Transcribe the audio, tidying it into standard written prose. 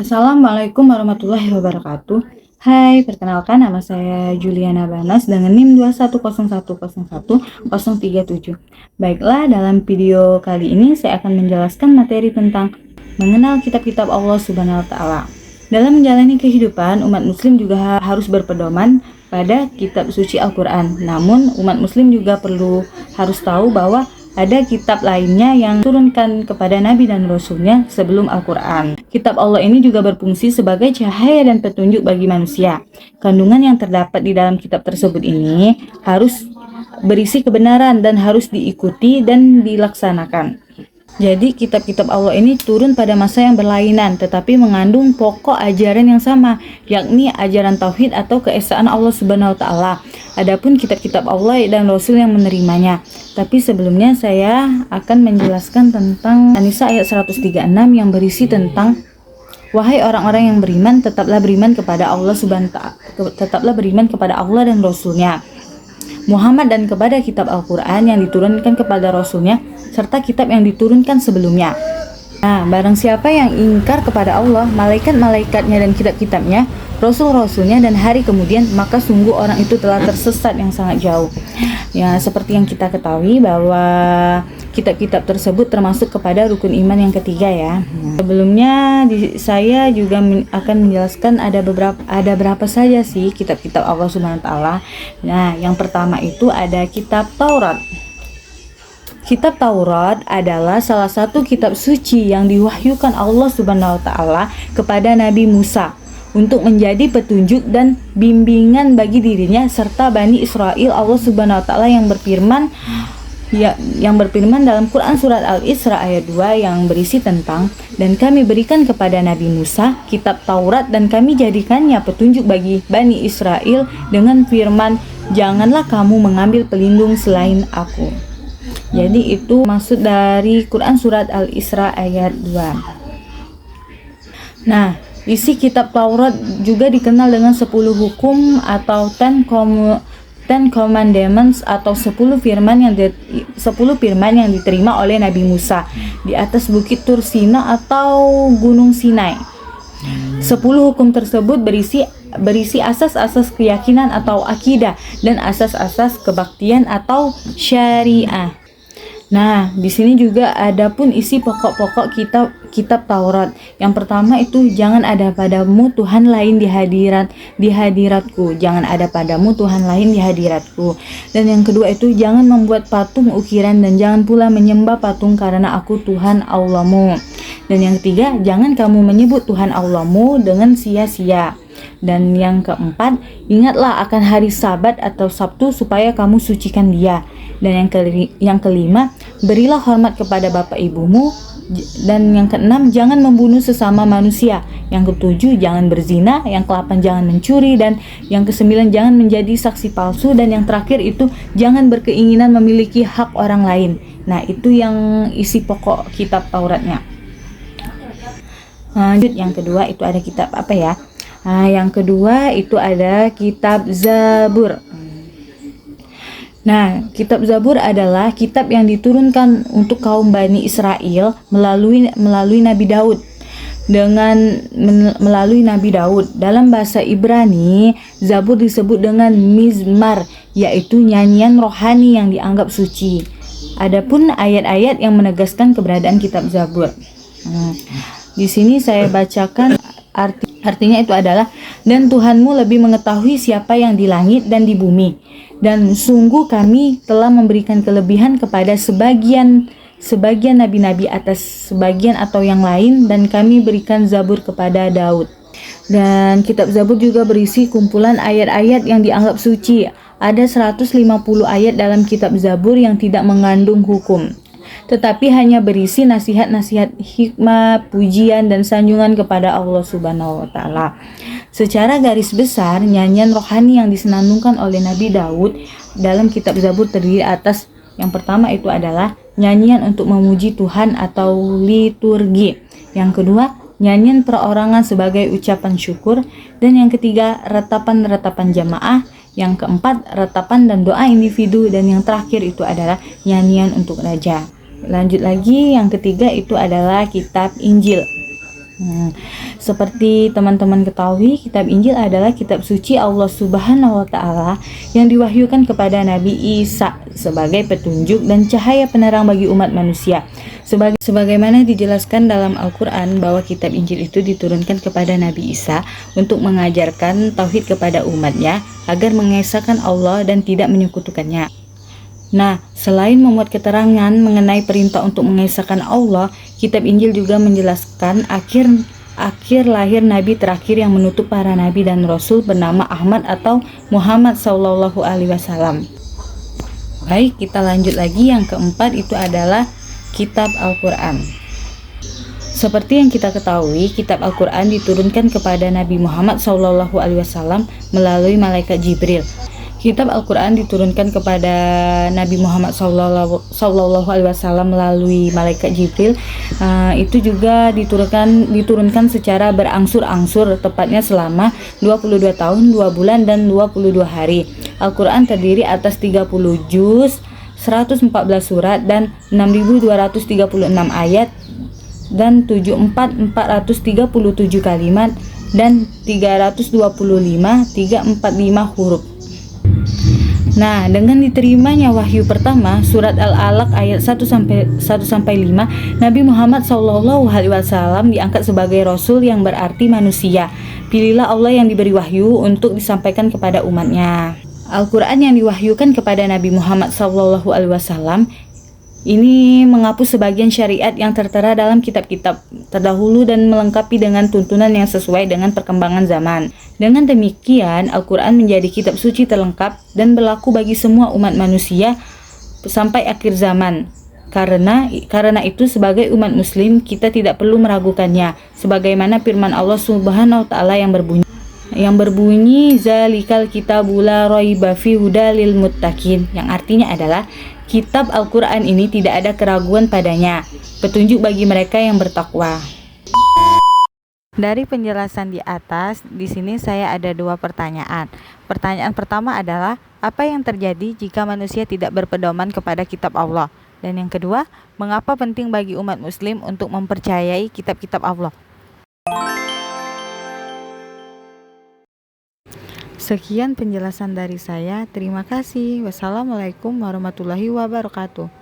Assalamualaikum warahmatullahi wabarakatuh. Hai, perkenalkan nama saya Juliana Banas dengan NIM 210101037. Baiklah, dalam video kali ini saya akan menjelaskan materi tentang mengenal kitab-kitab Allah Subhanahu wa taala. Dalam menjalani kehidupan, umat muslim juga harus berpedoman pada kitab suci Al-Qur'an. Namun, umat muslim juga harus tahu bahwa ada kitab lainnya yang turunkan kepada Nabi dan Rasulnya sebelum Al-Quran. Kitab Allah ini juga berfungsi sebagai cahaya dan petunjuk bagi manusia. Kandungan yang terdapat di dalam kitab tersebut ini harus berisi kebenaran dan harus diikuti dan dilaksanakan. Jadi kitab-kitab Allah ini turun pada masa yang berlainan tetapi mengandung pokok ajaran yang sama, yakni ajaran tauhid atau keesaan Allah Subhanahu wa taala. Adapun kitab-kitab Allah dan Rasul yang menerimanya. Tapi sebelumnya saya akan menjelaskan tentang An-Nisa ayat 136 yang berisi tentang wahai orang-orang yang beriman, tetaplah beriman kepada Allah Subhanahu wa taala, tetaplah beriman kepada Allah dan Rasulnya, Muhammad, dan kepada kitab Al-Quran yang diturunkan kepada Rasulnya serta kitab yang diturunkan sebelumnya. Nah, barang siapa yang ingkar kepada Allah, malaikat-malaikatnya dan kitab-kitabnya, Rasul-Rasulnya dan hari kemudian, maka sungguh orang itu telah tersesat yang sangat jauh. Ya, seperti yang kita ketahui bahwa kitab-kitab tersebut termasuk kepada rukun iman yang ketiga ya. Sebelumnya saya juga akan menjelaskan ada berapa saja sih kitab-kitab Allah Subhanahu wa taala. Nah, yang pertama itu ada kitab Taurat. Kitab Taurat adalah salah satu kitab suci yang diwahyukan Allah Subhanahu wa taala kepada Nabi Musa untuk menjadi petunjuk dan bimbingan bagi dirinya serta Bani Israel. Allah Subhanahu wa taala yang berfirman dalam Quran surat Al-Isra ayat 2 yang berisi tentang, dan kami berikan kepada Nabi Musa kitab Taurat dan kami jadikannya petunjuk bagi Bani Israel dengan firman, janganlah kamu mengambil pelindung selain aku. Jadi itu maksud dari Quran surat Al-Isra ayat 2. Nah, isi kitab Taurat juga dikenal dengan 10 hukum atau 10 Commandments atau 10 firman yang diterima oleh Nabi Musa di atas bukit Tur Sina atau Gunung Sinai. 10 hukum tersebut berisi asas-asas keyakinan atau akidah dan asas-asas kebaktian atau syariah. Nah, di sini juga ada pun isi pokok-pokok kitab Taurat. Yang pertama itu, jangan ada padamu Tuhan lain di hadiratku. Jangan ada padamu Tuhan lain di hadiratku. Dan yang kedua itu, jangan membuat patung ukiran dan jangan pula menyembah patung karena aku Tuhan Allahmu. Dan yang ketiga, jangan kamu menyebut Tuhan Allahmu dengan sia-sia. Dan yang keempat, ingatlah akan hari Sabat atau Sabtu supaya kamu sucikan dia. Dan yang kelima, berilah hormat kepada bapak ibumu. Dan yang keenam, jangan membunuh sesama manusia. Yang ketujuh, jangan berzina. Yang ke-8, jangan mencuri. Dan yang ke-9, jangan menjadi saksi palsu. Dan yang terakhir itu, jangan berkeinginan memiliki hak orang lain. Nah, itu yang isi pokok kitab Tauratnya. Lanjut, yang kedua itu ada kitab apa ya? Nah, yang kedua itu ada kitab Zabur. Nah, kitab Zabur adalah kitab yang diturunkan untuk kaum Bani Israel melalui Nabi Daud. Melalui Nabi Daud. Dalam bahasa Ibrani, Zabur disebut dengan Mizmar, yaitu nyanyian rohani yang dianggap suci. Adapun ayat-ayat yang menegaskan keberadaan kitab Zabur. Di sini saya bacakan artinya itu adalah, dan Tuhanmu lebih mengetahui siapa yang di langit dan di bumi. Dan sungguh kami telah memberikan kelebihan kepada sebagian nabi-nabi atas sebagian atau yang lain, dan kami berikan Zabur kepada Daud. Dan kitab Zabur juga berisi kumpulan ayat-ayat yang dianggap suci. Ada 150 ayat dalam kitab Zabur yang tidak mengandung hukum, tetapi hanya berisi nasihat-nasihat, hikmah, pujian, dan sanjungan kepada Allah Subhanahu wa taala. Secara garis besar, nyanyian rohani yang disenandungkan oleh Nabi Daud dalam kitab Zabur terdiri atas, yang pertama itu adalah nyanyian untuk memuji Tuhan atau liturgi. Yang kedua, nyanyian perorangan sebagai ucapan syukur. Dan yang ketiga, retapan-retapan jamaah. Yang keempat, retapan dan doa individu. Dan yang terakhir itu adalah nyanyian untuk raja. Lanjut lagi, yang ketiga itu adalah kitab Injil. Seperti teman-teman ketahui, kitab Injil adalah kitab suci Allah Subhanahu wa Ta'ala yang diwahyukan kepada Nabi Isa sebagai petunjuk dan cahaya penerang bagi umat manusia. Sebagaimana dijelaskan dalam Al-Quran bahwa kitab Injil itu diturunkan kepada Nabi Isa untuk mengajarkan tauhid kepada umatnya agar mengesahkan Allah dan tidak menyekutukannya. Nah, selain memuat keterangan mengenai perintah untuk mengesahkan Allah, kitab Injil juga menjelaskan akhir lahir Nabi terakhir yang menutup para Nabi dan Rasul bernama Ahmad atau Muhammad Sallallahu Alaihi Wasallam. Baik, kita lanjut lagi. Yang keempat itu adalah kitab Al-Quran. Seperti yang kita ketahui, kitab Al-Quran diturunkan kepada Nabi Muhammad Sallallahu Alaihi Wasallam melalui malaikat Jibril. Kitab Al-Quran diturunkan kepada Nabi Muhammad Sallallahu Alaihi Wasallam melalui malaikat Jibril. Itu juga diturunkan secara berangsur-angsur, tepatnya selama 22 tahun, 2 bulan, dan 22 hari. Al-Quran terdiri atas 30 juz, 114 surat, dan 6.236 ayat, dan 74.437 kalimat, dan 325 huruf. Nah, dengan diterimanya wahyu pertama, surat Al-Alaq ayat 1-5, Nabi Muhammad SAW diangkat sebagai Rasul yang berarti manusia. Pilihlah Allah yang diberi wahyu untuk disampaikan kepada umatnya. Al-Quran yang diwahyukan kepada Nabi Muhammad SAW ini menghapus sebagian syariat yang tertera dalam kitab-kitab terdahulu dan melengkapi dengan tuntunan yang sesuai dengan perkembangan zaman. Dengan demikian, Al-Quran menjadi kitab suci terlengkap dan berlaku bagi semua umat manusia sampai akhir zaman. Karena itu, sebagai umat muslim, kita tidak perlu meragukannya. Sebagaimana firman Allah Subhanahu wa Ta'ala yang berbunyi zalikal kitabul la raiba fihi hudalil muttaqin, yang artinya adalah kitab Al-Quran ini tidak ada keraguan padanya, petunjuk bagi mereka yang bertakwa. Dari penjelasan di atas, di sini saya ada 2 pertanyaan. Pertanyaan pertama adalah, apa yang terjadi jika manusia tidak berpedoman kepada kitab Allah? Dan yang kedua, mengapa penting bagi umat muslim untuk mempercayai kitab-kitab Allah? Sekian penjelasan dari saya. Terima kasih. Wassalamualaikum warahmatullahi wabarakatuh.